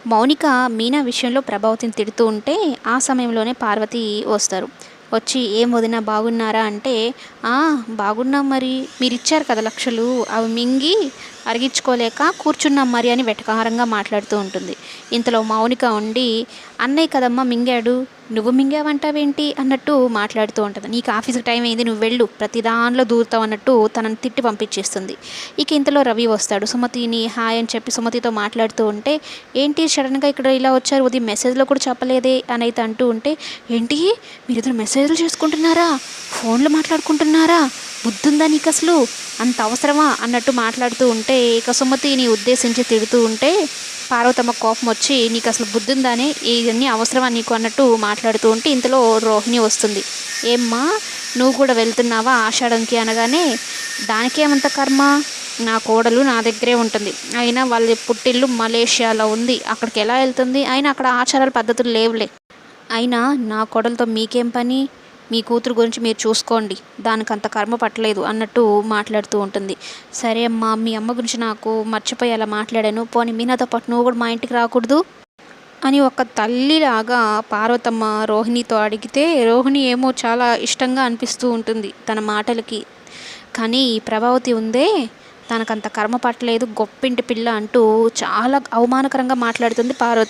మౌనిక మీనా విషయంలో ప్రభావతిని తిడుతూ ఉంటే ఆ సమయంలోనే పార్వతి వస్తారు. వచ్చి ఏం వదినా బాగున్నారా అంటే, "ఆ, బాగున్నాం మరి. మీరిచ్చారు కదా లక్షలు, అవి మింగి అరిగించుకోలేక కూర్చున్నాం మరి" అని వెటకారంగా మాట్లాడుతూ ఉంటుంది. ఇంతలో మౌనిక ఉండి, "అన్నయ్య కదమ్మా మింగాడు, నువ్వు మింగావంటావేంటి" అన్నట్టు మాట్లాడుతూ ఉంటుంది. "నీకు ఆఫీస్‌కి టైం అయింది, నువ్వు వెళ్ళు, ప్రతి దానిలో దూరుతావు" అన్నట్టు తనని తిట్టి పంపించేస్తుంది. ఇక ఇంతలో రవి వస్తాడు. సుమతిని హాయ్ అని చెప్పి సుమతితో మాట్లాడుతూ ఉంటే, "ఏంటి సడన్‌గా ఇక్కడ ఇలా వచ్చారు, ఉదయం మెసేజ్‌లో కూడా చెప్పలేదే" అని అయితే అంటూ ఉంటే, "ఏంటి మీరిద్దరు మెసేజ్‌లు చేసుకుంటున్నారా? ఫోన్‌లు మాట్లాడుకుంటున్నారా? బుద్ధుందా నీకసలు? అంత అవసరమా?" అన్నట్టు మాట్లాడుతూ ఉంటే, ఇక సుమతిని ఉద్దేశించి తిడుతూ ఉంటే పార్వతమ్మ కోపం వచ్చి, "నీకు అసలు బుద్ధుందానే, ఇవన్నీ అవసరమా నీకు" అన్నట్టు మాట్లాడుతూ ఉంటే ఇంతలో రోహిణి వస్తుంది. "ఏమ్మా, నువ్వు కూడా వెళ్తున్నావా ఆషాఢంకి" అనగానే, "దానికేమంత కర్మ, నా కోడలు నా దగ్గరే ఉంటుంది. అయినా వాళ్ళ పుట్టిల్లు మలేషియాలో ఉంది, అక్కడికి ఎలా వెళ్తుంది? అయినా అక్కడ ఆచారాలు పద్ధతులు లేవులే. అయినా నా కోడలతో మీకేం పని? మీ కూతురు గురించి మీరు చూసుకోండి, దానికంత కర్మ పట్టలేదు" అన్నట్టు మాట్లాడుతూ ఉంటుంది. "సరే అమ్మా, మీ అమ్మ గురించి నాకు మర్చిపోయి అలా మాట్లాడాను. పోనీ మీనాతో పాటు నువ్వు కూడా మా ఇంటికి రాకూడదు" అని ఒక తల్లిలాగా పార్వతమ్మ రోహిణితో అడిగితే, రోహిణి ఏమో చాలా ఇష్టంగా అనిపిస్తూ ఉంటుంది తన మాటలకి. కానీ ఈ ప్రభావతి ఉందే, తనకంత కర్మ పట్టలేదు, గొప్పింటి పిల్ల అంటూ చాలా అవమానకరంగా మాట్లాడుతుంది పార్వతి.